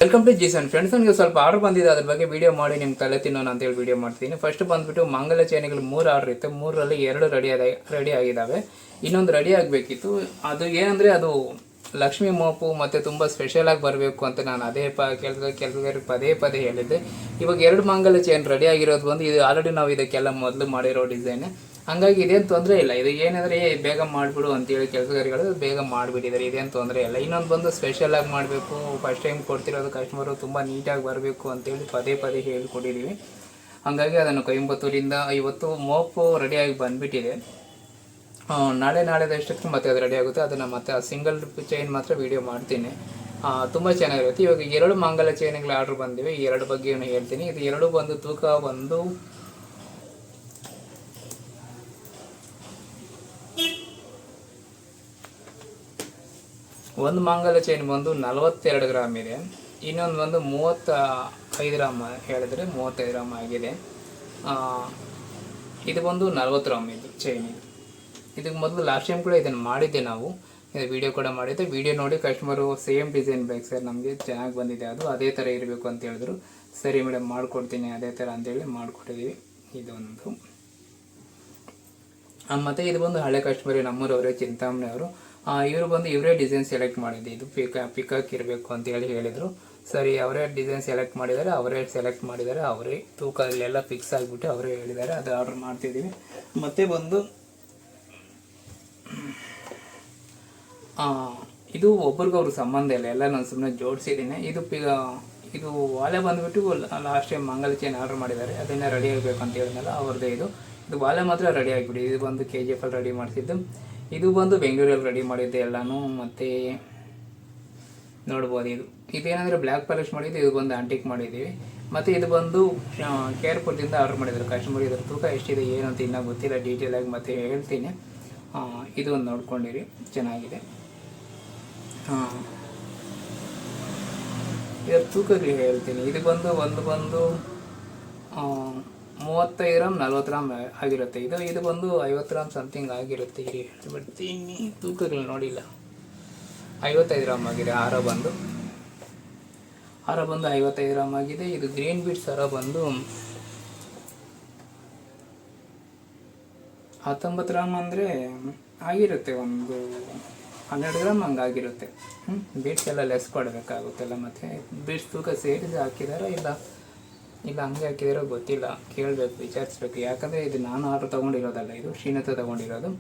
Welcome to ಜೀಸನ್ friends. ನನಗೆ ಸ್ವಲ್ಪ order ಬಂದಿದೆ, ಅದ್ರ ಬಗ್ಗೆ ವಿಡಿಯೋ ಮಾಡಿ ನಿಮ್ಗೆ ತಲೆ ತಿನ್ನೋಣ ಅಂತೇಳಿ ವಿಡಿಯೋ ಮಾಡ್ತೀನಿ. ಫಸ್ಟ್ ಬಂದ್ಬಿಟ್ಟು ಮಂಗಲ ಚೈನ್ಗಳು 3 ಆರ್ಡರ್ ಇತ್ತು. 3ರಲ್ಲಿ 2 ರೆಡಿ ಆಗಿದ್ದಾವೆ, ಇನ್ನೊಂದು ರೆಡಿ ಆಗಬೇಕಿತ್ತು. ಅದು ಏನಂದರೆ ಅದು ಲಕ್ಷ್ಮೀ ಮೋಪು ಮತ್ತು ತುಂಬ ಸ್ಪೆಷಲಾಗಿ ಬರಬೇಕು ಅಂತ ನಾನು ಅದೇ ಕೆಲಸಗಾರಿಗೆ ಪದೇ ಹೇಳಿದ್ದೆ. ಇವಾಗ 2 ಮಂಗಲ ಚೈನ್ ರೆಡಿ ಆಗಿರೋದು ಬಂದು ಇದು ಆಲ್ರೆಡಿ ನಾವು ಇದಕ್ಕೆಲ್ಲ ಮೊದಲು ಮಾಡಿರೋ ಡಿಸೈನ್. ಹಂಗಾಗಿ ಇದೇನು ತೊಂದರೆ ಇಲ್ಲ. ಇದು ಏನಂದರೆ ಬೇಗ ಮಾಡಿಬಿಡು ಅಂತೇಳಿ ಕೆಲಸಗಾರಿಗಳು ಬೇಗ ಮಾಡಿಬಿಟ್ಟಿದ್ದಾರೆ, ಇದೇನು ತೊಂದರೆ ಇಲ್ಲ. ಇನ್ನೊಂದು ಬಂದು ಸ್ಪೆಷಲಾಗಿ ಮಾಡಬೇಕು, ಫಸ್ಟ್ ಟೈಮ್ ಕೊಡ್ತಿರೋದು ಕಸ್ಟಮರು ತುಂಬ ನೀಟಾಗಿ ಬರಬೇಕು ಅಂತೇಳಿ ಪದೇ ಹೇಳಿಕೊಟ್ಟಿದ್ದೀವಿ. ಹಾಗಾಗಿ ಅದನ್ನು ಕೊಯಂಬತ್ತೂರಿಂದ 50 ಮೋಪು ರೆಡಿಯಾಗಿ ಬಂದುಬಿಟ್ಟಿದೆ. ನಾಳೆದಷ್ಟಕ್ಕೆ ಮತ್ತೆ ಅದು ರೆಡಿ ಆಗುತ್ತೆ. ಅದನ್ನು ಮತ್ತೆ ಆ ಸಿಂಗಲ್ ಚೈನ್ ಮಾತ್ರ ವಿಡಿಯೋ ಮಾಡ್ತೀನಿ, ತುಂಬ ಚೆನ್ನಾಗಿರುತ್ತೆ. ಇವಾಗ 2 ಮಂಗಲ ಚೈನ್ಗಳು ಆರ್ಡ್ರ್ ಬಂದಿವೆ. ಈ 2 ಬಗ್ಗೆ ಹೇಳ್ತೀನಿ. ಇದು 2 ಬಂದು ತೂಕ ಬಂದು ಒಂದು ಮಂಗಲ ಚೈನ್ ಬಂದು 42 ಗ್ರಾಮ್ ಇದೆ, ಇನ್ನೊಂದು ಬಂದು 35 ಗ್ರಾಮ್ ಹೇಳಿದ್ರೆ 35 ಗ್ರಾಮ್ ಆಗಿದೆ. ಇದು ಬಂದು 40 ಗ್ರಾಮ್ ಇದು ಚೈನ್. ಇದಕ್ಕೆ ಮೊದಲು ಲಾಸ್ಟ್ ಟೈಮ್ ಕೂಡ ಇದನ್ನು ಮಾಡಿದ್ದೆ, ನಾವು ಇದು ವಿಡಿಯೋ ಕೂಡ ಮಾಡಿದ್ದೆ. ವಿಡಿಯೋ ನೋಡಿ ಕಸ್ಟಮರು ಸೇಮ್ ಡಿಸೈನ್ ಬೇಕು ಸರ್, ನಮಗೆ ಚೆನ್ನಾಗಿ ಬಂದಿದೆ, ಅದು ಅದೇ ಥರ ಇರಬೇಕು ಅಂತ ಹೇಳಿದ್ರು. ಸರಿ ಮೇಡಮ್ ಮಾಡಿಕೊಡ್ತೀನಿ ಅದೇ ಥರ ಅಂತೇಳಿ ಮಾಡಿಕೊಟ್ಟಿದ್ದೀವಿ. ಇದೊಂದು ಮತ್ತು ಇದು ಬಂದು ಹಳೆ ಕಸ್ಟಮರ್ ನಮ್ಮೂರವರೇ, ಚಿಂತಾಮಣಿ ಅವರು. ಇವರು ಬಂದು ಇವರೇ ಡಿಸೈನ್ ಸೆಲೆಕ್ಟ್ ಮಾಡಿದ್ದೆ. ಇದು ಪಿಕಾಕ್ ಇರಬೇಕು ಅಂತೇಳಿ ಹೇಳಿದರು. ಸರಿ, ಅವರೇ ಡಿಸೈನ್ ಸೆಲೆಕ್ಟ್ ಮಾಡಿದ್ದಾರೆ, ಅವರೇ ತೂಕದಲ್ಲೆಲ್ಲ ಫಿಕ್ಸ್ ಆಗಿಬಿಟ್ಟು ಅವರೇ ಹೇಳಿದ್ದಾರೆ. ಅದು ಆರ್ಡ್ರ್ ಮಾಡ್ತಿದ್ದೀವಿ. ಮತ್ತು ಬಂದು ಇದು ಒಬ್ರಿಗೊಬ್ರು ಸಂಬಂಧ ಇಲ್ಲ, ಎಲ್ಲ ನಾನು ಸುಮ್ಮನೆ ಜೋಡಿಸಿದ್ದೀನಿ. ಇದು ವಾಲೆ ಬಂದುಬಿಟ್ಟು ಲಾಸ್ಟ್ ಟೈಮ್ ಮಂಗಲ ಚೈನ್ ಆರ್ಡ್ರ್ ಮಾಡಿದ್ದಾರೆ, ಅದನ್ನು ರೆಡಿ ಆಗಬೇಕು ಅಂತ ಹೇಳಿದ್ನಲ್ಲ ಅವ್ರದ್ದೇ. ಇದು ವಾಲೆ ಮಾತ್ರ ರೆಡಿ ಆಗಿಬಿಡಿ. ಇದು ಬಂದು KGF ಅಲ್ಲಿ ರೆಡಿ ಮಾಡಿಸಿದ್ದು. ಇದು ಬಂದು ಬೆಂಗಳೂರಲ್ಲಿ ರೆಡಿ ಮಾಡಿದ್ದೆ ಎಲ್ಲನೂ. ಮತ್ತು ನೋಡ್ಬೋದು, ಇದೇನಂದರೆ ಬ್ಲ್ಯಾಕ್ ಪಾಲಿಶ್ ಮಾಡಿದ್ದು, ಇದು ಬಂದು ಆಂಟಿಕ್ ಮಾಡಿದ್ದೀವಿ. ಮತ್ತು ಇದು ಬಂದು ಕೇರ್ಪುರದಿಂದ ಆರ್ಡರ್ ಮಾಡಿದ್ದಾರೆ ಕಸ್ಟಮರ್. ಇದರ ತೂಕ ಎಷ್ಟಿದೆ ಏನು ಅಂತ ಇನ್ನೂ ಗೊತ್ತಿಲ್ಲ ಡೀಟೇಲಾಗಿ, ಮತ್ತೆ ಹೇಳ್ತೀನಿ. ಇದು ಒಂದು ನೋಡ್ಕೊಂಡಿರಿ, ಚೆನ್ನಾಗಿದೆ. ಇದರ ತೂಕಗಳು ಹೇಳ್ತೀನಿ. ಇದು ಬಂದು 35 ಗ್ರಾಮ್ 40 ಗ್ರಾಮ್ ಆಗಿರುತ್ತೆ. ಇದು ಬಂದು 50 ಗ್ರಾಮ್ ಸಮಥಿಂಗ್ ಆಗಿರುತ್ತೆ. ಇಲ್ಲಿ ಹೇಳ್ಬಿಡ್ತೀನಿ, ತೂಕಗಳು ನೋಡಿಲ್ಲ. 55 ಗ್ರಾಮ್ ಆಗಿದೆ. ಹಾರ ಬಂದು 55 ಗ್ರಾಮ್ ಆಗಿದೆ. ಇದು ಗ್ರೀನ್ ಬೀಡ್ಸ್ ಹಾರ ಬಂದು 19 ಗ್ರಾಮ್ ಅಂದರೆ ಆಗಿರುತ್ತೆ, ಒಂದು 12 ಗ್ರಾಮ್ ಹಂಗೆ ಆಗಿರುತ್ತೆ. ಬೀಡ್ಸ್ ಎಲ್ಲ ಲೆಸ್ ಕೊಡಬೇಕಾಗುತ್ತಲ್ಲ, ಮತ್ತು ಬೀಡ್ಸ್ ತೂಕ ಸೇರಿಸಿ ಹಾಕಿದಾರ ಇಲ್ಲ ಹಂಗೆ ಹಾಕಿದಾರೋ ಗೊತ್ತಿಲ್ಲ, ಕೇಳಬೇಕು, ವಿಚಾರಿಸ್ಬೇಕು. ಯಾಕಂದರೆ ಇದು ನಾನು ಆರ್ಡರ್ ತೊಗೊಂಡಿರೋದಲ್ಲ, ಇದು ಶ್ರೀನಾಥ ತೊಗೊಂಡಿರೋದು.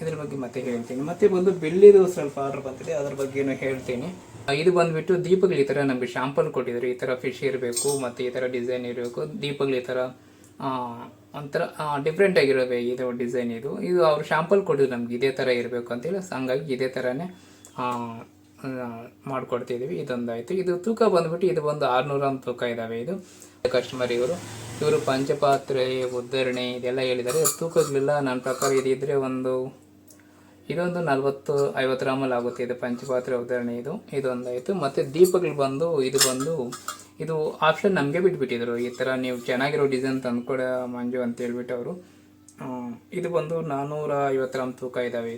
ಇದ್ರ ಬಗ್ಗೆ ಮತ್ತೆ ಹೇಳ್ತೀನಿ. ಮತ್ತು ಬಂದು ಬೆಳ್ಳಿದು ಸ್ವಲ್ಪ ಆರ್ಡರ್ ಬಂದಿದೆ, ಅದ್ರ ಬಗ್ಗೆನೂ ಹೇಳ್ತೀನಿ. ಇದು ಬಂದುಬಿಟ್ಟು ದೀಪಗಳು ಈ ಥರ ನಮಗೆ ಶಾಂಪಲ್ ಕೊಟ್ಟಿದ್ರು. ಈ ಥರ ಫಿಶ್ ಇರಬೇಕು ಮತ್ತು ಈ ಥರ ಡಿಸೈನ್ ಇರಬೇಕು. ದೀಪಗಳು ಈ ಥರ ಒಂಥರ ಡಿಫ್ರೆಂಟ್ ಆಗಿರೋದು ಇದು ಡಿಸೈನ್. ಇದು ಅವರು ಶಾಂಪಲ್ ಕೊಟ್ಟಿದ್ರು ನಮ್ಗೆ ಇದೇ ಥರ ಇರಬೇಕು ಅಂತೇಳಿ. ಹಂಗಾಗಿ ಇದೇ ಥರನೇ ಮಾಡಿಕೊಡ್ತಿದ್ದೀವಿ. ಇದೊಂದಾಯಿತು. ಇದು ತೂಕ ಬಂದುಬಿಟ್ಟು ಇದು ಒಂದು 600 ಗ್ರಾಮ್ ತೂಕ ಇದ್ದಾವೆ. ಇದು ಕಸ್ಟಮರ್ ಇವರು ಪಂಚಪಾತ್ರೆ, ಉದ್ಧರಣೆ ಇದೆಲ್ಲ ಹೇಳಿದ್ದಾರೆ. ತೂಕಗಳೆಲ್ಲ ನನ್ನ ಪ್ರಕಾರ ಇದೊಂದು 40-50 ಗ್ರಾಮಲ್ಲಿ ಆಗುತ್ತೆ. ಇದು ಪಂಚಪಾತ್ರೆ, ಉದ್ಧರಣೆ ಇದೊಂದಾಯಿತು. ಮತ್ತು ದೀಪಗಳು ಬಂದು ಇದು ಆಪ್ಷನ್ ನಮಗೆ ಬಿಟ್ಬಿಟ್ಟಿದ್ರು. ಈ ಥರ ನೀವು ಚೆನ್ನಾಗಿರೋ ಡಿಸೈನ್ ತಂದುಕೊಡ ಮಂಜು ಅಂತ ಹೇಳ್ಬಿಟ್ಟು ಅವರು. ಇದು ಬಂದು 450 ಗ್ರಾಮ್ ತೂಕ ಇದ್ದಾವೆ.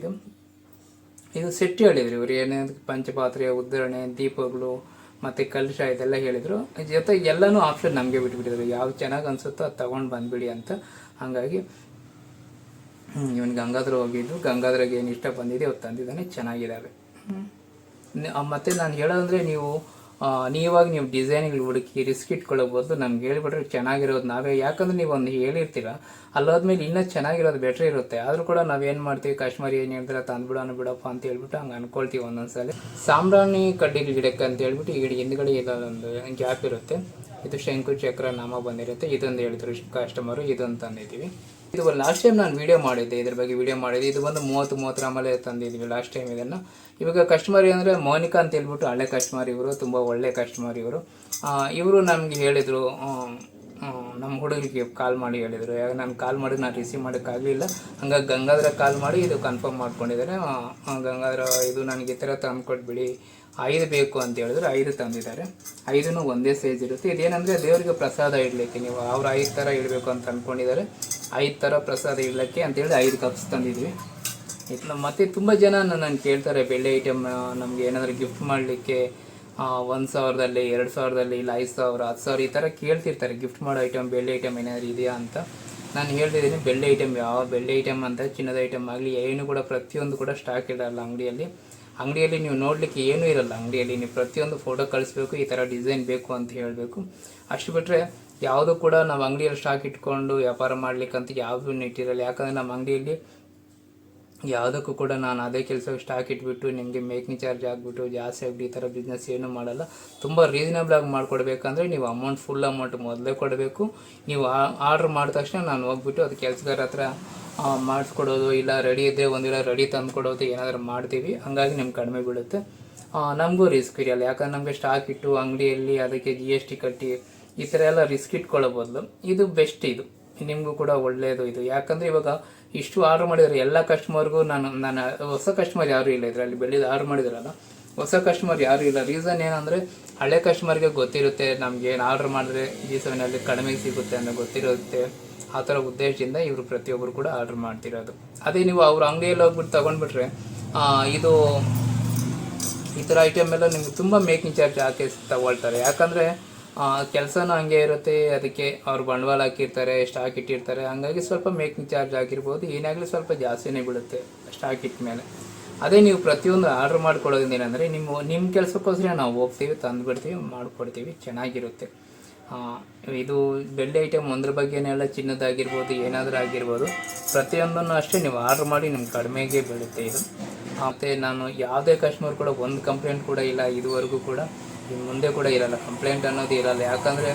ಇದು ಸೆಟ್ ಹೇಳಿದ್ರು ಇವರು, ಏನೇ ಪಂಚಪಾತ್ರೆ, ಉದ್ಧರಣೆ, ದೀಪಗಳು ಮತ್ತು ಕಲಶ ಇದೆಲ್ಲ ಹೇಳಿದರು. ಜೊತೆಗೆ ಎಲ್ಲನೂ ಆಪ್ಷನ್ ನಮಗೆ ಬಿಟ್ಬಿಟ್ಟಿದ್ರು. ಯಾವ್ದು ಚೆನ್ನಾಗಿ ಅನಿಸುತ್ತೋ ಅದು ತೊಗೊಂಡು ಬಂದುಬಿಡಿ ಅಂತ. ಹಾಗಾಗಿ ಇವನು ಗಂಗಾಧರ ಹೋಗಿದ್ದು, ಗಂಗಾಧರಗೆ ಏನು ಇಷ್ಟ ಬಂದಿದೆ ಅವ್ರು ತಂದಿದ್ದಾನೆ, ಚೆನ್ನಾಗಿದ್ದಾವೆ. ಮತ್ತು ನಾನು ಹೇಳೋದಂದರೆ ನೀವಾಗ ನೀವು ಡಿಸೈನ್ಗಳು ಹುಡುಕಿ ರಿಸ್ಕ್ ಇಟ್ಕೊಳ್ಳೋಬೋದು. ನಮ್ಗೆ ಹೇಳ್ಬಿಟ್ರೆ ಚೆನ್ನಾಗಿರೋದು ನಾವೇ, ಯಾಕಂದರೆ ನೀವು ಒಂದು ಹೇಳಿರ್ತೀರ, ಅಲ್ಲೋದ್ಮೇಲೆ ಇನ್ನೂ ಚೆನ್ನಾಗಿರೋದು ಬೆಟ್ರ್ ಇರುತ್ತೆ. ಆದರೂ ಕೂಡ ನಾವೇನು ಮಾಡ್ತೀವಿ, ಕಸ್ಟಮರ್ ಏನು ಹೇಳ್ತಾರೆ ತಂದುಬಿಡೋಣ ಬಿಡಪ್ಪ ಅಂತ ಹೇಳ್ಬಿಟ್ಟು ಹಂಗೆ ಅಂದ್ಕೊಳ್ತೀವಿ. ಒಂದೊಂದ್ಸಲ ಸಾಂಬ್ರಾಣಿ ಕಡ್ಡಿ ಗಿಡಕ್ಕೆ ಅಂತ ಹೇಳ್ಬಿಟ್ಟು ಹಿಂದ್ಗಡೆ ಇದೊಂದು ಗ್ಯಾಪ್ ಇರುತ್ತೆ. ಇದು ಶಂಕು ಚಕ್ರ ನಾಮ ಬಂದಿರುತ್ತೆ. ಇದೊಂದು ಹೇಳಿದ್ರು ಕಸ್ಟಮರು, ಇದೊಂದು ತಂದಿದ್ದೀವಿ. ಇದು ಲಾಸ್ಟ್ ಟೈಮ್ ನಾನು ವಿಡಿಯೋ ಮಾಡಿದ್ದೆ, ಇದ್ರ ಬಗ್ಗೆ ವಿಡಿಯೋ ಮಾಡಿದ್ದೆ. ಇದು ಬಂದು 30 ಗ್ರಾಮಲ್ಲೇ ತಂದಿದ್ವಿ ಲಾಸ್ಟ್ ಟೈಮ್ ಇದನ್ನು. ಇವಾಗ ಕಸ್ಟಮರ್ ಅಂದರೆ ಮೋನಿಕಾ ಅಂತ ಹೇಳ್ಬಿಟ್ಟು ಹಳೆ ಕಸ್ಟಮರ್ ಇವರು, ತುಂಬ ಒಳ್ಳೆ ಕಸ್ಟಮರ್ ಇವರು ನಮಗೆ ಹೇಳಿದರು, ನಮ್ಮ ಹುಡುಗರಿಗೆ ಕಾಲ್ ಮಾಡಿ ಹೇಳಿದರು. ನಾನು ಕಾಲ್ ಮಾಡಿ ನಾನು ರಿಸೀವ್ ಮಾಡೋಕ್ಕಾಗಲಿಲ್ಲ. ಹಂಗಾಗಿ ಗಂಗಾಧರ ಕಾಲ್ ಮಾಡಿ ಇದು ಕನ್ಫರ್ಮ್ ಮಾಡ್ಕೊಂಡಿದ್ದಾರೆ. ಗಂಗಾಧರ ಇದು ನನಗೆ ಈ ಥರ ತಂದುಕೊಟ್ಬಿಡಿ, 5 ಬೇಕು ಅಂತ ಹೇಳಿದ್ರು. 5 ತಂದಿದ್ದಾರೆ. 5 ಒಂದೇ ಸೈಜ್ ಇರುತ್ತೆ. ಇದೇನಂದರೆ ದೇವರಿಗೆ ಪ್ರಸಾದ ಇಡಲಿಕ್ಕೆ, ನೀವು ಅವ್ರು 5 ಥರ ಇಡಬೇಕು ಅಂತ ಅಂದ್ಕೊಂಡಿದ್ದಾರೆ. 5 ಥರ ಪ್ರಸಾದ ಇಡಲಿಕ್ಕೆ ಅಂತೇಳಿ 5 ಕಪ್ಸ್ ತಂದಿದ್ವಿ. ಮತ್ತು ತುಂಬ ಜನ ನನ್ನನ್ನು ಕೇಳ್ತಾರೆ, ಬೆಳ್ಳಿ ಐಟಮ್ ನಮಗೆ ಏನಾದರೂ ಗಿಫ್ಟ್ ಮಾಡಲಿಕ್ಕೆ 1,000ದಲ್ಲಿ 2,000ದಲ್ಲಿ ಇಲ್ಲ 5,000 10,000 ಈ ಥರ ಕೇಳ್ತಿರ್ತಾರೆ ಗಿಫ್ಟ್ ಮಾಡೋ ಐಟಮ್, ಬೆಳ್ಳಿ ಐಟಮ್ ಏನಾದರೂ ಇದೆಯಾ ಅಂತ. ನಾನು ಹೇಳ್ತಿದ್ದೀನಿ ಬೆಳ್ಳಿ ಐಟಮ್, ಯಾವ ಬೆಳ್ಳಿ ಐಟಮ್ ಅಂತ ಚಿನ್ನದ ಐಟಮ್ ಆಗಲಿ ಏನು ಕೂಡ ಪ್ರತಿಯೊಂದು ಕೂಡ ಸ್ಟಾಕ್ ಇರಲ್ಲ ಅಂಗಡಿಯಲ್ಲಿ ನೀವು ನೋಡಲಿಕ್ಕೆ ಏನೂ ಇರಲ್ಲ. ಅಂಗಡಿಯಲ್ಲಿ ನೀವು ಪ್ರತಿಯೊಂದು ಫೋಟೋ ಕಳಿಸ್ಬೇಕು, ಈ ಥರ ಡಿಸೈನ್ ಬೇಕು ಅಂತ ಹೇಳಬೇಕು. ಅಷ್ಟು ಬಿಟ್ಟರೆ ಯಾವುದೂ ಕೂಡ ನಾವು ಅಂಗಡಿಯಲ್ಲಿ ಸ್ಟಾಕ್ ಇಟ್ಕೊಂಡು ವ್ಯಾಪಾರ ಮಾಡಲಿಕ್ಕಂತ ಯಾವುದೂ ಇಟ್ಟಿರಲ್ಲ. ಯಾಕಂದರೆ ನಮ್ಮ ಅಂಗಡಿಯಲ್ಲಿ ಯಾವುದಕ್ಕೂ ಕೂಡ ನಾನು ಅದೇ ಕೆಲಸ ಸ್ಟಾಕ್ ಇಟ್ಬಿಟ್ಟು ನಿಮಗೆ ಮೇಕಿಂಗ್ ಚಾರ್ಜ್ ಆಗಿಬಿಟ್ಟು ಜಾಸ್ತಿ ಆಗಿಬಿಟ್ಟು ಈ ಥರ ಬಿಸ್ನೆಸ್ ಏನೂ ಮಾಡಲ್ಲ. ತುಂಬ ರೀಸನಬಲ್ ಆಗಿ ಮಾಡಿಕೊಡ್ಬೇಕಂದ್ರೆ ನೀವು ಫುಲ್ ಅಮೌಂಟ್ ಮೊದಲೇ ಕೊಡಬೇಕು. ನೀವು ಆರ್ಡ್ರ್ ಮಾಡಿದ ತಕ್ಷಣ ನಾನು ಹೋಗ್ಬಿಟ್ಟು ಅದು ಕೆಲಸಗಾರ ಹತ್ರ ಮಾಡಿಸ್ಕೊಡೋದು, ಇಲ್ಲ ರೆಡಿ ಇದ್ದರೆ ಒಂದಿಲ್ಲ ರೆಡಿ ತಂದು ಕೊಡೋದು ಏನಾದರೂ ಮಾಡ್ತೀವಿ. ಹಾಗಾಗಿ ನಿಮ್ಗೆ ಕಡಿಮೆ ಬೀಳುತ್ತೆ, ನಮಗೂ ರಿಸ್ಕ್ ಇರಲ್ಲ. ಯಾಕಂದ್ರೆ ನಮಗೆ ಸ್ಟಾಕ್ ಇಟ್ಟು ಅಂಗಡಿಯಲ್ಲಿ ಅದಕ್ಕೆ GST ಕಟ್ಟಿ ಈ ಥರ ಎಲ್ಲ ರಿಸ್ಕ್ ಇಟ್ಕೊಳ್ಳೋ ಬದಲು ಇದು ಬೆಸ್ಟ್, ಇದು ನಿಮಗೂ ಕೂಡ ಒಳ್ಳೆಯದು ಇದು. ಯಾಕಂದರೆ ಇವಾಗ ಇಷ್ಟು ಆರ್ಡ್ರ್ ಮಾಡಿದರೆ ಎಲ್ಲ ಕಸ್ಟಮರ್ಗೂ ನಾನು ಹೊಸ ಕಸ್ಟಮರ್ ಯಾರೂ ಇಲ್ಲ ಇದರಲ್ಲಿ, ಬೆಳ್ಳಿದು ಆರ್ಡ್ರ್ ಮಾಡಿದ್ರಲ್ಲ ಹೊಸ ಕಸ್ಟಮರ್ ಯಾರೂ ಇಲ್ಲ. ರೀಸನ್ ಏನಂದರೆ ಹಳೆ ಕಸ್ಟಮರ್ಗೆ ಗೊತ್ತಿರುತ್ತೆ ನಮ್ಗೆ ಏನು ಆರ್ಡ್ರ್ ಮಾಡಿದ್ರೆ G7ನಲ್ಲಿ ಕಡಿಮೆಗೆ ಸಿಗುತ್ತೆ ಅನ್ನೋ ಗೊತ್ತಿರುತ್ತೆ. ಆ ಥರ ಉದ್ದೇಶದಿಂದ ಇವರು ಪ್ರತಿಯೊಬ್ಬರು ಕೂಡ ಆರ್ಡ್ರ್ ಮಾಡ್ತಿರೋದು. ಅದೇ ನೀವು ಅವ್ರ ಅಂಗಡಿಯಲ್ಲಿ ಹೋಗ್ಬಿಟ್ಟು ತೊಗೊಂಡ್ಬಿಟ್ರೆ ಇದು ಈ ಥರ ಐಟಮ್ ಎಲ್ಲ ನಿಮ್ಗೆ ತುಂಬ ಮೇಕಿಂಗ್ ಚಾರ್ಜ್ ಹಾಕಿ ತಗೊಳ್ತಾರೆ. ಯಾಕಂದರೆ ಕೆಲಸನೂ ಹಂಗೆ ಇರುತ್ತೆ, ಅದಕ್ಕೆ ಅವ್ರು ಬಂಡವಾಳ ಹಾಕಿರ್ತಾರೆ, ಸ್ಟಾಕ್ ಇಟ್ಟಿರ್ತಾರೆ. ಹಂಗಾಗಿ ಸ್ವಲ್ಪ ಮೇಕಿಂಗ್ ಚಾರ್ಜ್ ಆಗಿರ್ಬೋದು, ಏನಾಗಲಿ ಸ್ವಲ್ಪ ಜಾಸ್ತಿನೇ ಬೀಳುತ್ತೆ ಸ್ಟಾಕ್ ಇಟ್ಟ ಮೇಲೆ. ಅದೇ ನೀವು ಪ್ರತಿಯೊಂದು ಆರ್ಡ್ರ್ ಮಾಡ್ಕೊಳ್ಳೋದ್ರಿಂದ ಏನಂದರೆ ನಿಮ್ಮ ಕೆಲಸಕ್ಕೋಸ್ಕರ ನಾವು ಹೋಗ್ತೀವಿ, ತಂದುಬಿಡ್ತೀವಿ, ಮಾಡಿಕೊಡ್ತೀವಿ, ಚೆನ್ನಾಗಿರುತ್ತೆ. ಇದು ಬೆಳ್ಳಿ ಐಟಮ್ ಒಂದ್ರ ಬಗ್ಗೆನೆಲ್ಲ, ಚಿನ್ನದಾಗಿರ್ಬೋದು ಏನಾದರೂ ಆಗಿರ್ಬೋದು, ಪ್ರತಿಯೊಂದನ್ನು ಅಷ್ಟೇ ನೀವು ಆರ್ಡ್ರ್ ಮಾಡಿ ನಿಮ್ಗೆ ಕಡಿಮೆಗೆ ಬೀಳುತ್ತೆ ಇದು. ಮತ್ತು ನಾನು ಯಾವುದೇ ಕಸ್ಟಮರ್ ಕೂಡ ಒಂದು ಕಂಪ್ಲೇಂಟ್ ಕೂಡ ಇಲ್ಲ ಇದುವರೆಗೂ ಕೂಡ, ಇನ್ನು ಮುಂದೆ ಕೂಡ ಇರಲ್ಲ, ಕಂಪ್ಲೇಂಟ್ ಅನ್ನೋದು ಇರಲ್ಲ. ಯಾಕಂದರೆ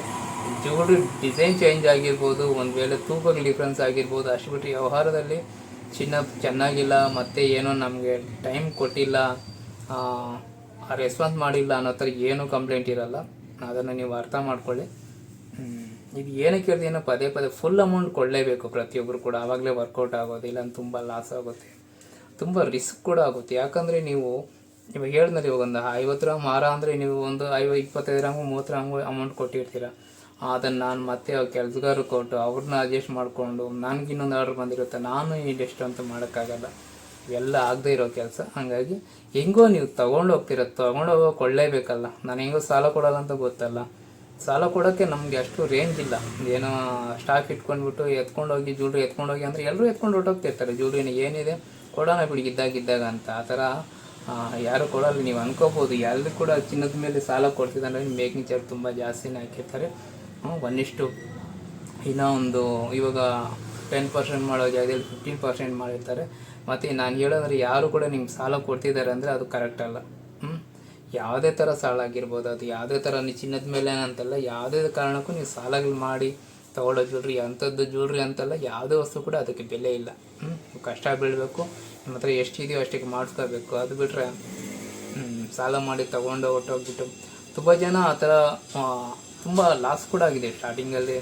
ಜ್ಯುವೆಲ್ರಿ ಡಿಸೈನ್ ಚೇಂಜ್ ಆಗಿರ್ಬೋದು, ಒಂದು ವೇಳೆ ತೂಕಗಳು ಡಿಫ್ರೆನ್ಸ್ ಆಗಿರ್ಬೋದು, ಅಷ್ಟು ಬಿಟ್ಟು ವ್ಯವಹಾರದಲ್ಲಿ ಚಿನ್ನ ಚೆನ್ನಾಗಿಲ್ಲ, ಮತ್ತು ಏನೋ ನಮಗೆ ಟೈಮ್ ಕೊಟ್ಟಿಲ್ಲ, ರೆಸ್ಪಾನ್ಸ್ ಮಾಡಿಲ್ಲ ಅನ್ನೋ ಥರ ಏನೂ ಕಂಪ್ಲೇಂಟ್ ಇರಲ್ಲ. ಅದನ್ನು ನೀವು ಅರ್ಥ ಮಾಡ್ಕೊಳ್ಳಿ. ಇದು ಏನಕ್ಕೆ ಹೇಳ್ತೀನೋ ಪದೇ ಫುಲ್ ಅಮೌಂಟ್ ಕೊಡಲೇಬೇಕು ಪ್ರತಿಯೊಬ್ಬರು ಕೂಡ, ಆವಾಗಲೇ ವರ್ಕೌಟ್ ಆಗೋದು, ಇಲ್ಲ ತುಂಬ ಲಾಸ್ ಆಗುತ್ತೆ, ತುಂಬ ರಿಸ್ಕ್ ಕೂಡ ಆಗುತ್ತೆ. ಯಾಕಂದರೆ ನೀವು ಇವಾಗ ಹೇಳಿದ್ಮೇಲೆ ಇವಾಗ ಒಂದು 50 ಗ್ರಾಮ್ ಹಾರ ಅಂದರೆ ನೀವು ಒಂದು 25 ಗ್ರಾಮು 30 ಗ್ರಾಮು ಅಮೌಂಟ್ ಕೊಟ್ಟಿರ್ತೀರ. ಅದನ್ನು ನಾನು ಮತ್ತೆ ಕೆಲಸಗಾರ ಕೊಟ್ಟು ಅವ್ರನ್ನ ಅಡ್ಜಸ್ಟ್ ಮಾಡಿಕೊಂಡು ನನಗೆ ಇನ್ನೊಂದು ಆರ್ಡ್ರ್ ಬಂದಿರುತ್ತೆ, ನಾನು ಇದೆಷ್ಟು ಅಂತ ಮಾಡೋಕ್ಕಾಗಲ್ಲ, ಇವೆಲ್ಲ ಆಗದೆ ಇರೋ ಕೆಲಸ. ಹಾಗಾಗಿ ಹೆಂಗೋ ನೀವು ತೊಗೊಂಡೋಗೋ ಕೊಳ್ಳೇಬೇಕಲ್ಲ. ನಾನು ಹೆಂಗೋ ಸಾಲ ಕೊಡೋಲ್ಲ ಅಂತ ಗೊತ್ತಲ್ಲ, ಸಾಲ ಕೊಡೋಕ್ಕೆ ನಮಗೆ ಅಷ್ಟು ರೇಂಜ್ ಇಲ್ಲ. ಏನೋ ಸ್ಟಾಕ್ ಇಟ್ಕೊಂಡ್ಬಿಟ್ಟು ಎತ್ಕೊಂಡೋಗಿ ಜ್ಯುವೆಲ್ರಿ ಎತ್ಕೊಂಡೋಗಿ ಅಂದರೆ ಎಲ್ಲರೂ ಎತ್ಕೊಂಡು ಹೊರಟೋಗ್ತಿರ್ತಾರೆ, ಜ್ಯುವೆಲ್ರಿನ ಏನಿದೆ ಕೊಡೋಣ ಬಿಡಿ ಇದ್ದಾಗ ಅಂತ. ಆ ಥರ ಯಾರು ಕೊಡೋಲ್ಲ. ನೀವು ಅನ್ಕೋಬೋದು ಎಲ್ಲರೂ ಕೂಡ ಚಿನ್ನದ ಮೇಲೆ ಸಾಲ ಕೊಡ್ತಿದ್ದಾರೆ, ಮೇಕಿಂಗ್ ಚಾರ್ಜ್ ತುಂಬ ಜಾಸ್ತಿನೇ ಹಾಕಿರ್ತಾರೆ. ಇನ್ನೂ ಒಂದು ಇವಾಗ 10% ಮಾಡೋ ಜಾಗದಲ್ಲಿ 15% ಮಾಡಿರ್ತಾರೆ. ಮತ್ತು ನಾನು ಹೇಳೋದ್ರೆ ಯಾರು ಕೂಡ ನಿಮ್ಗೆ ಸಾಲ ಕೊಡ್ತಿದ್ದಾರೆ ಅಂದರೆ ಅದು ಕರೆಕ್ಟ್ ಅಲ್ಲ. ಯಾವುದೇ ಥರ ಸಾಲ ಆಗಿರ್ಬೋದು, ಅದು ಯಾವುದೇ ಥರ ನೀವು ಚಿನ್ನದ ಮೇಲೆ ಅಂತಲ್ಲ, ಯಾವುದೇ ಕಾರಣಕ್ಕೂ ನೀವು ಸಾಲಗಳು ಮಾಡಿ ತೊಗೊಳ್ಳೋ ಜ್ಯುವೆಲ್ರಿ ಅಂಥದ್ದು ಜ್ಯುವೆಲ್ರಿ ಅಂತಲ್ಲ, ಯಾವುದೇ ವಸ್ತು ಕೂಡ ಅದಕ್ಕೆ ಬೆಲೆ ಇಲ್ಲ. ಕಷ್ಟ ಬೀಳಬೇಕು, ನಿಮ್ಮ ಹತ್ರ ಎಷ್ಟಿದೆಯೋ ಅಷ್ಟಕ್ಕೆ ಮಾಡಿಸ್ಕೋಬೇಕು. ಅದು ಬಿಟ್ಟರೆ ಸಾಲ ಮಾಡಿ ತೊಗೊಂಡು ಹೊಟ್ಟೋಗ್ಬಿಟ್ಟು ತುಂಬ ಜನ ಆ ಥರ ತುಂಬ ಲಾಸ್ ಕೂಡ ಆಗಿದೆ. ಸ್ಟಾರ್ಟಿಂಗಲ್ಲಿ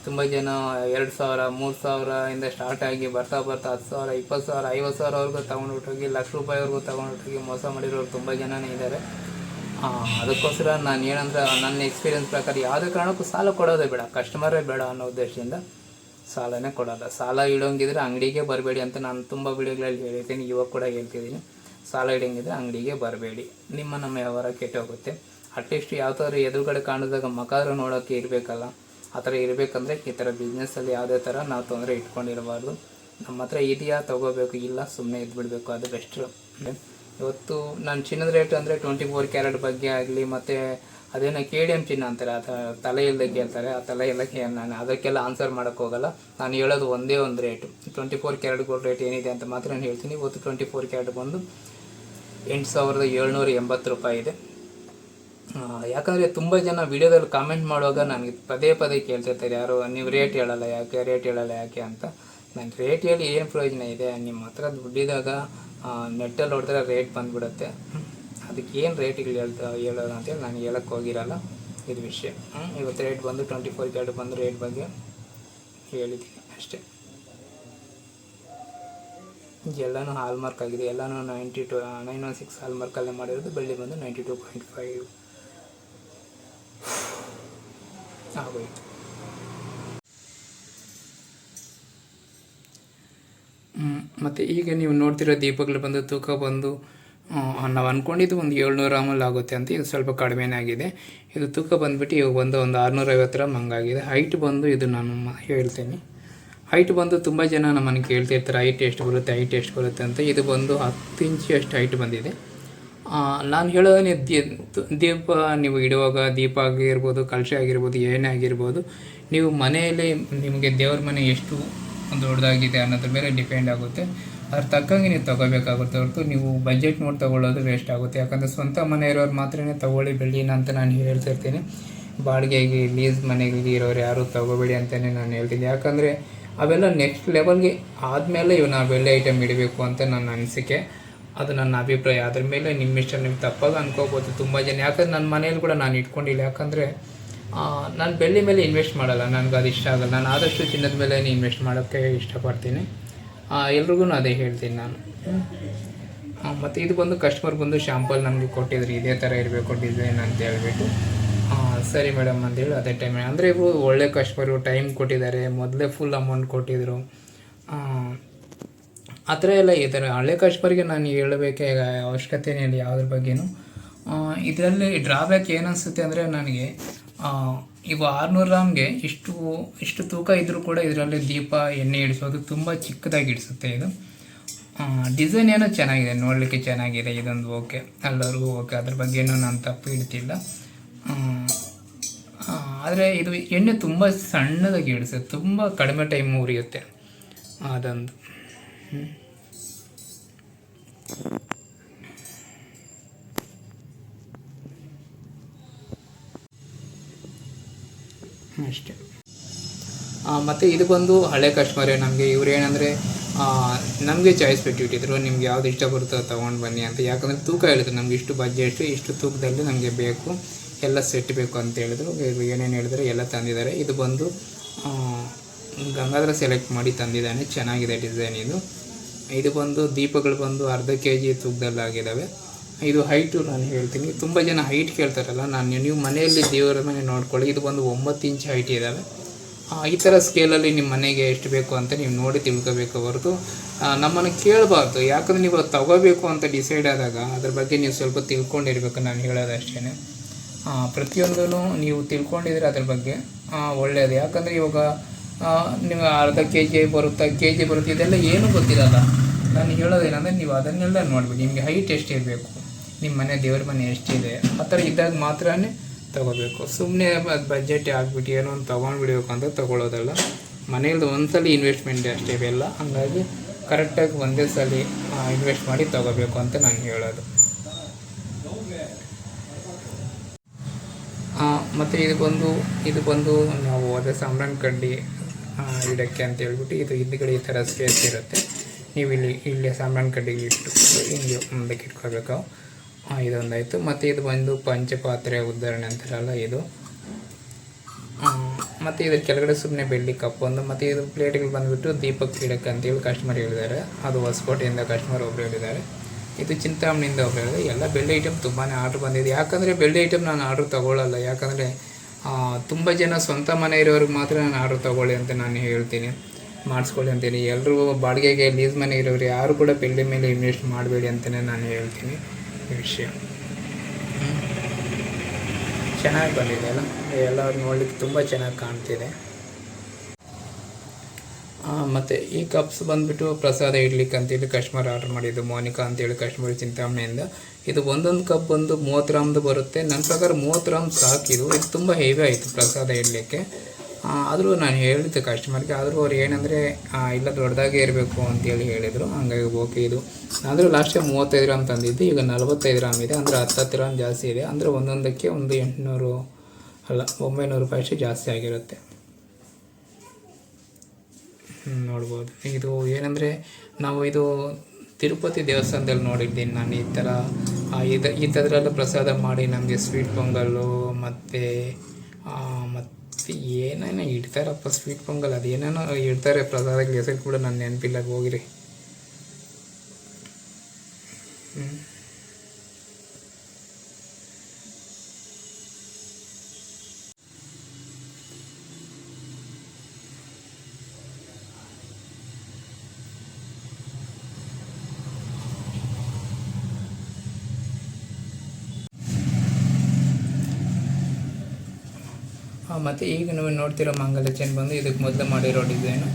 ತುಂಬ ಜನ 2,000 3,000 ಸ್ಟಾರ್ಟ್ ಆಗಿ ಬರ್ತಾ 10,000 20,000 50,000ವರೆಗೂ ತೊಗೊಂಡ್ಬಿಟ್ಟೋಗಿ ₹1,00,000ವರೆಗೂ ತೊಗೊಂಡ್ಬಿಟ್ಟೋಗಿ ಮೋಸ ಮಾಡಿರೋರು ತುಂಬ ಜನನೇ ಇದ್ದಾರೆ. ಅದಕ್ಕೋಸ್ಕರ ನಾನು ಏನಂದ್ರೆ ನನ್ನ ಎಕ್ಸ್ಪೀರಿಯನ್ಸ್ ಪ್ರಕಾರ ಯಾವುದೇ ಕಾರಣಕ್ಕೂ ಸಾಲ ಕೊಡೋದೇ ಬೇಡ, ಕಸ್ಟಮರೇ ಬೇಡ ಅನ್ನೋ ಉದ್ದೇಶದಿಂದ ಸಾಲನೇ ಕೊಡೋಲ್ಲ. ಸಾಲ ಇಡೋಂಗಿದ್ರೆ ಅಂಗಡಿಗೆ ಬರಬೇಡಿ ಅಂತ ನಾನು ತುಂಬ ವಿಡಿಯೋಗಳಲ್ಲಿ ಹೇಳಿದ್ದೀನಿ, ಇವಾಗ ಕೂಡ ಹೇಳ್ತಿದ್ದೀನಿ. ಸಾಲ ಇಡೋಂಗಿದ್ರೆ ಅಂಗಡಿಗೆ ಬರಬೇಡಿ, ನಮ್ಮ ವ್ಯವಹಾರ ಕೆಟ್ಟೋಗುತ್ತೆ. ಅಟ್ಲೀಸ್ಟ್ ಯಾವ ಥರ ಎದುರುಗಡೆ ಕಾಣಿದಾಗ ಮಕಾದ್ರೂ ನೋಡೋಕ್ಕೆ ಇರಬೇಕಲ್ಲ, ಆ ಥರ ಇರಬೇಕಂದ್ರೆ ಈ ಥರ ಬಿಸ್ನೆಸ್ಸಲ್ಲಿ ಯಾವುದೇ ಥರ ನಾವು ತೊಂದರೆ ಇಟ್ಕೊಂಡಿರಬಾರ್ದು. ನಮ್ಮ ಹತ್ರ ಇದೆಯಾ ತೊಗೋಬೇಕು, ಇಲ್ಲ ಸುಮ್ಮನೆ ಇದ್ಬಿಡಬೇಕು, ಅದು ಬೆಸ್ಟ್. ಇವತ್ತು ನಾನು ಚಿನ್ನದ ರೇಟ್ ಅಂದರೆ 24 ಕ್ಯಾರೆಟ್ ಬಗ್ಗೆ ಆಗಲಿ, ಮತ್ತು ಅದೇನೋ KDM ಚಿನ್ನ ಅಂತಾರೆ, ಆ ತಲೆ ಇಲ್ಲದೆ ಕೇಳ್ತಾರೆ, ಆ ತಲೆ ಎಲ್ಲ ನಾನು ಅದಕ್ಕೆಲ್ಲ ಆನ್ಸರ್ ಮಾಡೋಕ್ಕೆ ಹೋಗಲ್ಲ. ನಾನು ಹೇಳೋದು ಒಂದೇ ಒಂದು ರೇಟು, 24 ಕ್ಯಾರೆಟ್ ಗೋಲ್ಡ್ ರೇಟ್ ಏನಿದೆ ಅಂತ ಮಾತ್ರ ನಾನು ಹೇಳ್ತೀನಿ. ಇವತ್ತು 24 ಕ್ಯಾರೆಟ್ ಬಂದು ₹8,780 ಇದೆ. ಯಾಕಂದರೆ ತುಂಬ ಜನ ವಿಡಿಯೋದಲ್ಲಿ ಕಾಮೆಂಟ್ ಮಾಡುವಾಗ ನನಗೆ ಪದೇ ಕೇಳ್ತಿರ್ತಾರೆ, ಯಾರು ನೀವು ರೇಟ್ ಹೇಳಲ್ಲ ಯಾಕೆ ಅಂತ. ನಾನು ರೇಟ್ ಹೇಳಿ ಏನು ಪ್ರಯೋಜನ ಇದೆ? ನಿಮ್ಮ ಹತ್ರ ದುಡ್ಡಿದಾಗ ನೆಟ್ಟಲ್ಲಿ ಹೊಡೆದ್ರೆ ರೇಟ್ ಬಂದುಬಿಡುತ್ತೆ. ಅದಕ್ಕೆ ಏನು ರೇಟಿಗೆ ಹೇಳೋದು ಅಂತೇಳಿ ನಾನು ಹೇಳಕ್ಕೆ ಹೋಗಿರಲ್ಲ, ಇದು ವಿಷಯ. ಇವತ್ತು ರೇಟ್ ಬಂದು 24 ಕ್ಯಾರೆಟ್ ಬಂದು ರೇಟ್ ಬಗ್ಗೆ ಹೇಳಿದ್ದೀನಿ ಅಷ್ಟೇ. ಎಲ್ಲನೂ ಹಾಲ್ ಮಾರ್ಕ್ ಆಗಿದೆ, ಎಲ್ಲನೂ 916 ಹಾಲ್ ಮಾರ್ಕಲ್ಲೇ ಮಾಡಿರೋದು. ಬೆಳ್ಳಿ ಬಂದು 92.5 ಆಗೋಯ್ತು. ಮತ್ತು ಈಗ ನೀವು ನೋಡ್ತಿರೋ ದೀಪಗಳು ಬಂದು ತೂಕ ಬಂದು ನಾವು ಅಂದ್ಕೊಂಡಿದ್ದು ಒಂದು 700 ಗ್ರಾಮಲ್ಲಿ ಆಗುತ್ತೆ ಅಂತ, ಇದು ಸ್ವಲ್ಪ ಕಡಿಮೆನೇ ಆಗಿದೆ. ಇದು ತೂಕ ಬಂದುಬಿಟ್ಟು ಇವಾಗ ಒಂದು 650 ಗ್ರಾಮ್ ಹಂಗಾಗಿದೆ. ಹೈಟ್ ಬಂದು ಇದು ನಾನು ಹೇಳ್ತೀನಿ. ಹೈಟ್ ಬಂದು ತುಂಬ ಜನ ನಮ್ಮನ್ನು ಕೇಳ್ತಿರ್ತಾರೆ ಹೈಟ್ ಎಷ್ಟು ಬರುತ್ತೆ ಅಂತ. ಇದು ಬಂದು 10 ಇಂಚು ಅಷ್ಟು ಹೈಟ್ ಬಂದಿದೆ. ನಾನು ಹೇಳೋದು ದೀಪ ನೀವು ಇಡುವಾಗ, ದೀಪ ಆಗಿರ್ಬೋದು, ಕಲಶ ಆಗಿರ್ಬೋದು, ಏನೇ ಆಗಿರ್ಬೋದು, ನೀವು ಮನೆಯಲ್ಲಿ ನಿಮಗೆ ದೇವ್ರ ಮನೆ ಎಷ್ಟು ದೊಡ್ಡದಾಗಿದೆ ಅನ್ನೋದ್ರ ಮೇಲೆ ಡಿಪೆಂಡ್ ಆಗುತ್ತೆ. ಅದ್ರ ತಕ್ಕಂಗೆ ನೀವು ತೊಗೋಬೇಕಾಗುತ್ತೆ ಹೊರತು ನೀವು ಬಜೆಟ್ ನೋಡಿ ತೊಗೊಳ್ಳೋದು ವೇಸ್ಟ್ ಆಗುತ್ತೆ. ಯಾಕಂದರೆ ಸ್ವಂತ ಮನೆ ಇರೋರು ಮಾತ್ರ ತೊಗೊಳ್ಳಿ ಬೆಳ್ಳಿನ ಅಂತ ನಾನು ಹೇಳ್ತಿರ್ತೀನಿ. ಬಾಡಿಗೆಗೆ ಲೀಸ್ ಮನೆಗಳಿಗೆ ಇರೋರು ಯಾರು ತೊಗೋಬೇಡಿ ಅಂತಲೇ ನಾನು ಹೇಳ್ತೀನಿ. ಯಾಕಂದರೆ ಅವೆಲ್ಲ ನೆಕ್ಸ್ಟ್ ಲೆವೆಲ್ಗೆ ಆದಮೇಲೆ ಇವು ಬೆಳ್ಳಿ ಐಟಮ್ ಇಡಬೇಕು ಅಂತ ನನ್ನ ಅನಿಸಿಕೆ, ಅದು ನನ್ನ ಅಭಿಪ್ರಾಯ. ಅದ್ರ ಮೇಲೆ ನಿಮ್ಮ ಇಷ್ಟ, ನೀವು ತಪ್ಪಾಗಿ ಅನ್ಕೋಬೋದು ತುಂಬ ಜನ. ಯಾಕಂದರೆ ನನ್ನ ಮನೇಲಿ ಕೂಡ ನಾನು ಇಟ್ಕೊಂಡಿಲ್ಲ. ಯಾಕಂದರೆ ನಾನು ಬೆಳ್ಳಿ ಮೇಲೆ ಇನ್ವೆಸ್ಟ್ ಮಾಡಲ್ಲ, ನನಗೆ ಅದು ಇಷ್ಟ ಆಗಲ್ಲ. ನಾನು ಆದಷ್ಟು ಚಿನ್ನದ ಮೇಲೆ ಇನ್ವೆಸ್ಟ್ ಮಾಡೋಕ್ಕೆ ಇಷ್ಟಪಡ್ತೀನಿ. ಎಲ್ರಿಗೂ ಅದೇ ಹೇಳ್ತೀನಿ ನಾನು. ಮತ್ತು ಇದು ಬಂದು ಕಸ್ಟಮರ್ ಬಂದು ಶಾಂಪಲ್ ನಮಗೆ ಕೊಟ್ಟಿದ್ರು, ಇದೇ ಥರ ಇರಬೇಕು ಡಿಸೈನ್ ಅಂತ ಹೇಳ್ಬಿಟ್ಟು. ಸರಿ ಮೇಡಮ್ ಅಂತೇಳಿ ಅದೇ ಟೈಮ್ ಅಂದರೆ ಇವರು ಒಳ್ಳೆ ಕಸ್ಟಮರು, ಟೈಮ್ ಕೊಟ್ಟಿದ್ದಾರೆ, ಮೊದಲೇ ಫುಲ್ ಅಮೌಂಟ್ ಕೊಟ್ಟಿದ್ದರು. ಆ ಥರ ಎಲ್ಲ ಈ ಥರ ಹಳೆ ಕಸ್ಟಮರ್ಗೆ ನಾನು ಹೇಳಬೇಕೆ ಅವಶ್ಯಕತೆ ಇಲ್ಲ ಯಾವುದ್ರ ಬಗ್ಗೆಯೂ. ಇದರಲ್ಲಿ ಡ್ರಾಬ್ಯಾಕ್ ಏನನ್ಸುತ್ತೆ ಅಂದರೆ ನನಗೆ ಇವು 600 ಗ್ರಾಮ್ಗೆ ಇಷ್ಟು ತೂಕ ಇದ್ದರೂ ಕೂಡ ಇದರಲ್ಲಿ ದೀಪ ಎಣ್ಣೆ ಇಡಿಸೋದು ತುಂಬ ಚಿಕ್ಕದಾಗಿ ಇಡಿಸುತ್ತೆ. ಇದು ಡಿಸೈನ್ ಏನೋ ಚೆನ್ನಾಗಿದೆ, ನೋಡಲಿಕ್ಕೆ ಚೆನ್ನಾಗಿದೆ, ಇದೊಂದು ಓಕೆ, ಎಲ್ಲರಿಗೂ ಓಕೆ, ಅದ್ರ ಬಗ್ಗೆನೂ ನಾನು ತಪ್ಪು ಇಡ್ತಿಲ್ಲ. ಆದರೆ ಇದು ಎಣ್ಣೆ ತುಂಬ ಸಣ್ಣದಾಗಿ ಇಡಿಸುತ್ತೆ, ತುಂಬ ಕಡಿಮೆ ಟೈಮ್ ಉರಿಯುತ್ತೆ, ಅದೊಂದು. ಅಷ್ಟೇ. ಮತ್ತು ಇದು ಬಂದು ಹಳೆ ಕಸ್ಟಮರೇ. ನಮಗೆ ಇವ್ರು ಏನಂದರೆ ನಮಗೆ ಚಾಯ್ಸ್ ಬಿಟ್ಟಿಟ್ಟಿದ್ರು, ನಿಮ್ಗೆ ಯಾವ್ದು ಇಷ್ಟ ಬರುತ್ತೋ ತೊಗೊಂಡು ಬನ್ನಿ ಅಂತ. ಯಾಕಂದರೆ ತೂಕ ಹೇಳಿದ್ರು, ನಮ್ಗೆ ಇಷ್ಟು ಬಜೆಟ್, ಇಷ್ಟು ತೂಕದಲ್ಲಿ ನಮಗೆ ಬೇಕು, ಎಲ್ಲ ಸೆಟ್ ಬೇಕು ಅಂತ ಹೇಳಿದ್ರು. ಏನೇನು ಹೇಳಿದ್ರೆ ಎಲ್ಲ ತಂದಿದ್ದಾರೆ. ಇದು ಬಂದು ಗಂಗಾಧರ ಸೆಲೆಕ್ಟ್ ಮಾಡಿ ತಂದಿದ್ದಾನೆ, ಚೆನ್ನಾಗಿದೆ ಡಿಸೈನ್ ಇದು. ಇದು ಬಂದು ದೀಪಗಳು ಬಂದು ಅರ್ಧ kg ತೂಕದಲ್ಲಾಗಿದ್ದಾವೆ. ಇದು ಹೈಟು ನಾನು ಹೇಳ್ತೀನಿ, ತುಂಬ ಜನ ಹೈಟ್ ಕೇಳ್ತಾರಲ್ಲ, ನೀವು ಮನೆಯಲ್ಲಿ ದೇವರ ಮನೆ ನೋಡ್ಕೊಳ್ಳಿ. ಇದು ಬಂದು 9 ಇಂಚ್ ಹೈಟ್ ಇದ್ದಾವೆ. ಈ ಥರ ಸ್ಕೇಲಲ್ಲಿ ನಿಮ್ಮ ಮನೆಗೆ ಎಷ್ಟು ಬೇಕು ಅಂತ ನೀವು ನೋಡಿ ತಿಳ್ಕೋಬೇಕು ಹೊರತು ನಮ್ಮನ್ನು ಕೇಳಬಾರ್ದು. ಯಾಕಂದರೆ ನೀವು ತಗೋಬೇಕು ಅಂತ ಡಿಸೈಡ್ ಆದಾಗ ಅದ್ರ ಬಗ್ಗೆ ನೀವು ಸ್ವಲ್ಪ ತಿಳ್ಕೊಂಡಿರ್ಬೇಕು. ನಾನು ಹೇಳೋದಷ್ಟೇ, ಪ್ರತಿಯೊಂದೂ ನೀವು ತಿಳ್ಕೊಂಡಿದ್ರೆ ಅದ್ರ ಬಗ್ಗೆ ಒಳ್ಳೆಯದು. ಯಾಕಂದರೆ ಇವಾಗ ನೀವು ಅರ್ಧ kg ಬರುತ್ತೆ, kg ಬರುತ್ತೆ, ಇದೆಲ್ಲ ಏನೂ ಗೊತ್ತಿರಲ್ಲ. ನಾನು ಹೇಳೋದೇನಂದರೆ ನೀವು ಅದನ್ನೆಲ್ಲ ನೋಡ್ಬಿಡಿ, ನಿಮಗೆ ಹೈಟ್ ಎಷ್ಟಿರಬೇಕು, ನಿಮ್ಮ ಮನೆ ದೇವ್ರ ಮನೆ ಎಷ್ಟಿದೆ, ಆ ಥರ ಇದ್ದಾಗ ಮಾತ್ರ ತೊಗೋಬೇಕು. ಸುಮ್ಮನೆ ಬಜೆಟ್ ಆಗಿಬಿಟ್ಟು ಏನೋ ಒಂದು ತೊಗೊಂಡ್ಬಿಡ್ಬೇಕು ಅಂತ ತೊಗೊಳ್ಳೋದಲ್ಲ. ಮನೆಯಲ್ದು ಒಂದ್ಸಲ ಇನ್ವೆಸ್ಟ್ಮೆಂಟ್ ಅಷ್ಟೇ ಇವೆಲ್ಲ. ಹಾಗಾಗಿ ಕರೆಕ್ಟಾಗಿ ಒಂದೇ ಸಲ ಇನ್ವೆಸ್ಟ್ ಮಾಡಿ ತೊಗೋಬೇಕು ಅಂತ ನಾನು ಹೇಳೋದು. ಮತ್ತು ಇದು ಬಂದು ನಾವು ಅದೇ ಸಾಂಬ್ರಾಣಿ ಕಡ್ಡಿ ಇಡೋಕ್ಕೆ ಅಂತ ಹೇಳ್ಬಿಟ್ಟು ಇದು ಹಿಂದ್ಗಡೆ ಈ ಥರ ಸ್ಪೇಸ್ ಇರುತ್ತೆ. ನೀವು ಇಲ್ಲಿ ಸಾಂಬ್ರಾಣಿ ಕಡ್ಡಿಗೆ ಇಟ್ಕೊಂಡು ಹಿಂಗೆ ಮುಂದಕ್ಕೆ ಇಟ್ಕೋಬೇಕು. ಇದೊಂದಾಯಿತು. ಮತ್ತು ಇದು ಬಂದು ಪಂಚಪಾತ್ರೆ ಉದ್ಧರಣೆ ಅಂತಾರಲ್ಲ ಇದು. ಮತ್ತು ಇದ್ರ ಕೆಳಗಡೆ ಸುಮ್ಮನೆ ಬೆಳ್ಳಿ ಕಪ್ ಒಂದು. ಮತ್ತು ಇದು ಪ್ಲೇಟ್ಗಳು ಬಂದುಬಿಟ್ಟು ದೀಪಕ್ಕೆ ಇಡೋಕ್ಕೆ ಅಂತೇಳಿ ಕಸ್ಟಮರ್ ಹೇಳಿದ್ದಾರೆ. ಅದು ಹೊಸಕೋಟೆಯಿಂದ ಕಸ್ಟಮರ್ ಒಬ್ಬರು ಹೇಳಿದ್ದಾರೆ. ಇದು ಚಿಂತಾಮಣಿಯಿಂದ ಒಬ್ಬರು ಹೇಳಿದೆ. ಎಲ್ಲ ಬೆಳ್ಳಿ ಐಟಮ್ ತುಂಬಾ ಆರ್ಡ್ರ್ ಬಂದಿದೆ. ಯಾಕಂದರೆ ಬೆಳ್ಳಿ ಐಟಮ್ ನಾನು ಆರ್ಡ್ರ್ ತೊಗೊಳ್ಳಲ್ಲ. ಯಾಕಂದರೆ ತುಂಬ ಜನ ಸ್ವಂತ ಮನೆ ಇರೋರಿಗೆ ಮಾತ್ರ ನಾನು ಆರ್ಡ್ರ್ ತೊಗೊಳ್ಳಿ ಅಂತ ನಾನು ಹೇಳ್ತೀನಿ, ಮಾಡಿಸ್ಕೊಳ್ಳಿ ಅಂತೀನಿ. ಎಲ್ಲರೂ ಬಾಡಿಗೆಗೆ ಲೀಸ್ ಮನೆ ಇರೋರು ಯಾರು ಕೂಡ ಬೆಳ್ಳಿ ಮೇಲೆ ಇನ್ವೆಸ್ಟ್ ಮಾಡಬೇಡಿ ಅಂತಲೇ ನಾನು ಹೇಳ್ತೀನಿ ಈ ವಿಷಯ. ಚೆನ್ನಾಗಿ ಬಂದಿದೆ ಅಲ್ಲ, ಎಲ್ಲ ನೋಡಲಿಕ್ಕೆ ತುಂಬ ಚೆನ್ನಾಗಿ ಕಾಣ್ತಿದೆ. ಮತ್ತು ಈ ಕಪ್ಸ್ ಬಂದುಬಿಟ್ಟು ಪ್ರಸಾದ ಇಡ್ಲಿಕ್ಕೆ ಅಂತೇಳಿ ಕಸ್ಟಮರ್ ಆರ್ಡ್ರ್ ಮಾಡಿದ್ದು, ಮೋನಿಕಾ ಅಂತೇಳಿ ಕಸ್ಟಮರ್ ಚಿಂತಾಮಣಿಯಿಂದ. ಇದು ಒಂದೊಂದು ಕಪ್ ಬಂದು 30 ಗ್ರಾಮ್ದು ಬರುತ್ತೆ. ನನ್ನ ಪ್ರಕಾರ 30 ಗ್ರಾಮ್ ಸಾಕಿದು. ಇದು ತುಂಬ ಹೆವಿ ಆಯಿತು ಪ್ರಸಾದ ಇಡಲಿಕ್ಕೆ. ಆದರೂ ನಾನು ಹೇಳಿದ್ದೆ ಕಸ್ಟಮರ್ಗೆ, ಆದರೂ ಅವ್ರು ಏನಂದರೆ ಇಲ್ಲ ದೊಡ್ಡದಾಗೇ ಇರಬೇಕು ಅಂತೇಳಿ ಹೇಳಿದರು. ಹಂಗಾಗಿ ಓಕೆ. ಇದು ಅಂದರೆ ಲಾಸ್ಟಿಗೆ 35 ಗ್ರಾಮ್ ತಂದಿದ್ದು, ಈಗ 45 ಗ್ರಾಮ್ ಇದೆ. ಅಂದರೆ 10 ಗ್ರಾಮ್ ಜಾಸ್ತಿ ಇದೆ. ಅಂದರೆ ಒಂದೊಂದಕ್ಕೆ ಒಂದು 900 ರೂಪಾಯಿ ಅಷ್ಟು ಜಾಸ್ತಿ ಆಗಿರುತ್ತೆ. ನೋಡ್ಬೋದು. ಇದು ಏನಂದರೆ ನಾವು ಇದು ತಿರುಪತಿ ದೇವಸ್ಥಾನದಲ್ಲಿ ನೋಡಿದ್ದೀನಿ ನಾನು. ಈ ಥರದೆಲ್ಲ ಪ್ರಸಾದ ಮಾಡಿ ನಮಗೆ ಸ್ವೀಟ್ ಪೊಂಗಲ್ಲು ಮತ್ತು ಏನೇನೋ ಇಡ್ತಾರಪ್ಪ, ಸ್ವೀಟ್ ಪೊಂಗಲ್ ಅದು ಏನೇನೋ ಇಡ್ತಾರೆ ಪ್ರಸಾದಕ್ಕೆ, ಹೆಸರು ಕೂಡ ನನ್ನ ನೆನಪಿಲ್ಲ, ಹೋಗಿರಿ. ಮತ್ತು ಈಗ ನೀವು ನೋಡ್ತಿರೋ ಮಾಂಗಲ್ಯ ಚೈನ್ ಬಂದು ಇದಕ್ಕೆ ಮೊದಲು ಮಾಡಿರೋ ಡಿಸೈನು.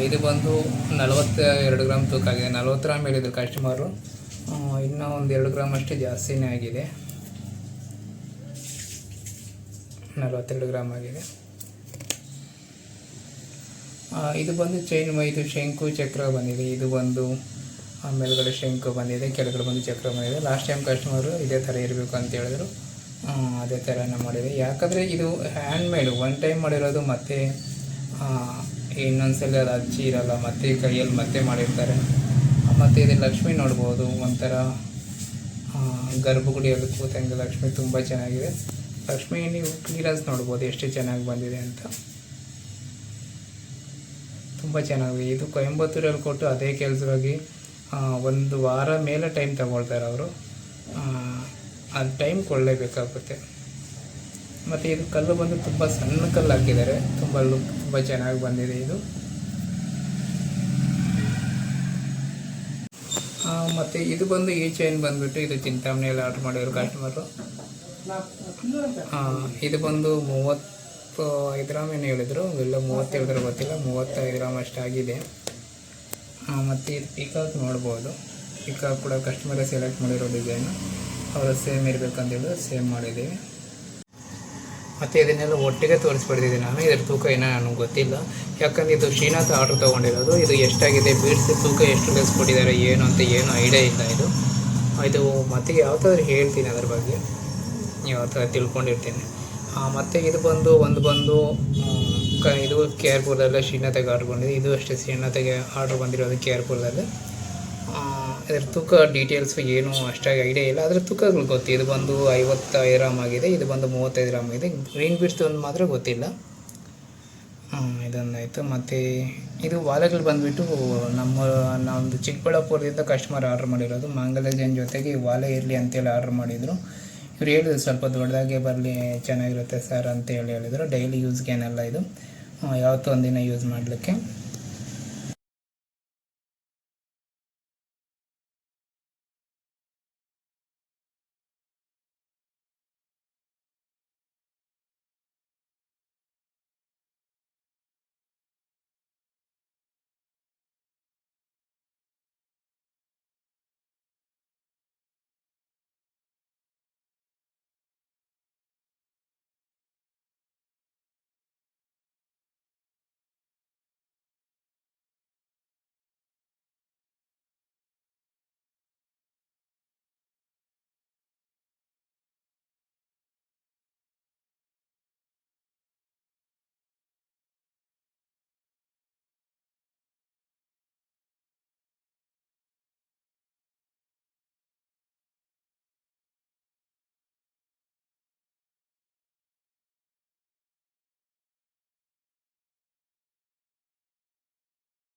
ಇದು ಬಂದು 42 ಗ್ರಾಮ್ ತೂಕ ಆಗಿದೆ. 40 ಗ್ರಾಮ್ ಹೇಳಿದ್ರು ಕಸ್ಟಮರು, ಇನ್ನೂ ಒಂದು 2 ಗ್ರಾಮ್ ಅಷ್ಟು ಜಾಸ್ತಿನೇ ಆಗಿದೆ, 42 ಗ್ರಾಮ್ ಆಗಿದೆ. ಇದು ಬಂದು ಚೈನ್ ಇದು ಶಂಕು ಚಕ್ರ ಬಂದಿದೆ. ಇದು ಬಂದು ಮೇಲ್ಗಡೆ ಶಂಕು ಬಂದಿದೆ, ಕೆಳಗಡೆ ಬಂದು ಚಕ್ರ ಬಂದಿದೆ. ಲಾಸ್ಟ್ ಟೈಮ್ ಕಸ್ಟಮರು ಇದೇ ಥರ ಇರಬೇಕು ಅಂತ ಹೇಳಿದ್ರು, ಅದೇ ಥರನೇ ಮಾಡಿದೆ. ಯಾಕಂದರೆ ಇದು ಹ್ಯಾಂಡ್ಮೇಡು, ಒನ್ ಟೈಮ್ ಮಾಡಿರೋದು, ಮತ್ತು ಇನ್ನೊಂದ್ಸಲ ಅದು ಹಚ್ಚಿ ಇರಲ್ಲ, ಮತ್ತು ಕೈಯಲ್ಲಿ ಮತ್ತೆ ಮಾಡಿರ್ತಾರೆ. ಮತ್ತು ಇದು ಲಕ್ಷ್ಮಿ ನೋಡ್ಬೋದು, ಒಂಥರ ಗರ್ಭಗುಡಿಯಲ್ಲಿ ಕೂತಂಗೆ ಲಕ್ಷ್ಮಿ ತುಂಬ ಚೆನ್ನಾಗಿದೆ. ಲಕ್ಷ್ಮಿ ನೀವು ಕ್ಲಿಯರೆನ್ಸ್ ನೋಡ್ಬೋದು ಎಷ್ಟು ಚೆನ್ನಾಗಿ ಬಂದಿದೆ ಅಂತ, ತುಂಬ ಚೆನ್ನಾಗಿದೆ. ಇದು ಕೊಯಂಬತ್ತೂರಲ್ಲಿ ಕೊಟ್ಟು ಅದೇ ಕೆಲಸವಾಗಿ 1 ವಾರ ಮೇಲೆ ಟೈಮ್ ತಗೊಳ್ತಾರೆ ಅವರು, ಅದು ಟೈಮ್ ಕೊಡಲೇಬೇಕಾಗುತ್ತೆ. ಮತ್ತು ಇದು ಕಲ್ಲು ಬಂದು ತುಂಬ ಸಣ್ಣ ಕಲ್ಲು ಹಾಕಿದ್ದಾರೆ, ತುಂಬ ಲುಕ್ ತುಂಬ ಚೆನ್ನಾಗಿ ಬಂದಿದೆ ಇದು. ಮತ್ತು ಇದು ಬಂದು ಈ ಚೈನ್ ಬಂದುಬಿಟ್ಟು ಇದು ಚಿಂತಾಮಣಿಯಲ್ಲಿ ಆರ್ಡ್ರ್ ಮಾಡಿದ್ರು ಕಸ್ಟಮರು. ಇದು ಬಂದು 35 ಗ್ರಾಮ್ ಏನು ಹೇಳಿದರು, ಇಲ್ಲ 37 ಗೊತ್ತಿಲ್ಲ, 35 ಗ್ರಾಮ್ ಅಷ್ಟಾಗಿದೆ. ಮತ್ತು ಇದು ಪಿಕಾಕ್ ನೋಡ್ಬೋದು, ಪಿಕಾಕ್ ಕೂಡ ಕಸ್ಟಮರೇ ಸೆಲೆಕ್ಟ್ ಮಾಡಿರೋ ಡಿಸೈನು, ಅವರು ಸೇಮ್ ಇರಬೇಕಂತೇಳಿ ಸೇಮ್ ಮಾಡಿದ್ದೀವಿ. ಮತ್ತು ಇದನ್ನೆಲ್ಲ ಒಟ್ಟಿಗೆ ತೋರಿಸ್ಬಿಡ್ತಿದ್ದೀನಿ ನಾನು, ಇದ್ರ ತೂಕ ಏನೋ ನನಗೆ ಗೊತ್ತಿಲ್ಲ, ಯಾಕಂದರೆ ಇದು ಶ್ರೀನಾಥ್ ಆರ್ಡ್ರ್ ತೊಗೊಂಡಿರೋದು. ಇದು ಎಷ್ಟಾಗಿದೆ ಬೀಡ್ಸ್ ತೂಕ ಎಷ್ಟು ಲೆಸ್ ಕೊಟ್ಟಿದ್ದಾರೆ ಏನು ಅಂತ ಏನು ಐಡಿಯಾ ಇಲ್ಲ ಇದು. ಮತ್ತು ಯಾವ ಥರ ಹೇಳ್ತೀನಿ ಅದ್ರ ಬಗ್ಗೆ, ಯಾವ ಥರ ತಿಳ್ಕೊಂಡಿರ್ತೀನಿ. ಮತ್ತು ಇದು ಬಂದು ಇದು ಕೇರ್ಪುರದಲ್ಲೇ ಶ್ರೀನಾಥಗೆ ಆರ್ಡ್ರ್ ಬಂದಿದೆ. ಇದು ಅಷ್ಟೇ ಶ್ರೀನಾಥಗೆ ಆರ್ಡ್ರ್ ಬಂದಿರೋದು ಕೇರ್ಪುರದಲ್ಲಿ. ಇದರ ತೂಕ ಡೀಟೇಲ್ಸು ಏನು ಅಷ್ಟಾಗಿ ಐಡಿಯಾ ಇಲ್ಲ, ಅದರ ತೂಕಗಳು ಗೊತ್ತು. ಇದು ಬಂದು 55 ಗ್ರಾಮ್ ಆಗಿದೆ, ಇದು ಬಂದು 35 ಗ್ರಾಮ್ ಆಗಿದೆ. ಗ್ರೀನ್ ಬೀಡ್ಸ್ ಒಂದು ಮಾತ್ರ ಗೊತ್ತಿಲ್ಲ. ಇದೊಂದಾಯಿತು. ಮತ್ತು ಇದು ವಾಲೆಗಳು ಬಂದುಬಿಟ್ಟು ನಮ್ಮದು ಚಿಕ್ಕಬಳ್ಳಾಪುರದಿಂದ ಕಸ್ಟಮರ್ ಆರ್ಡ್ರ್ ಮಾಡಿರೋದು. ಮಾಂಗಲ್ಯ ಚೈನ್ ಜೊತೆಗೆ ವಾಲೆ ಇರಲಿ ಅಂತೇಳಿ ಆರ್ಡ್ರ್ ಮಾಡಿದರು. ಇವ್ರು ಹೇಳಿದ್ರು ಸ್ವಲ್ಪ ದೊಡ್ಡದಾಗೆ ಬರಲಿ, ಚೆನ್ನಾಗಿರುತ್ತೆ ಸರ್ ಅಂತ ಹೇಳಿದರು. ಡೈಲಿ ಯೂಸ್ಗೇನೆಲ್ಲ ಇದು, ಯಾವತ್ತೂ ಒಂದಿನ ಯೂಸ್ ಮಾಡಲಿಕ್ಕೆ.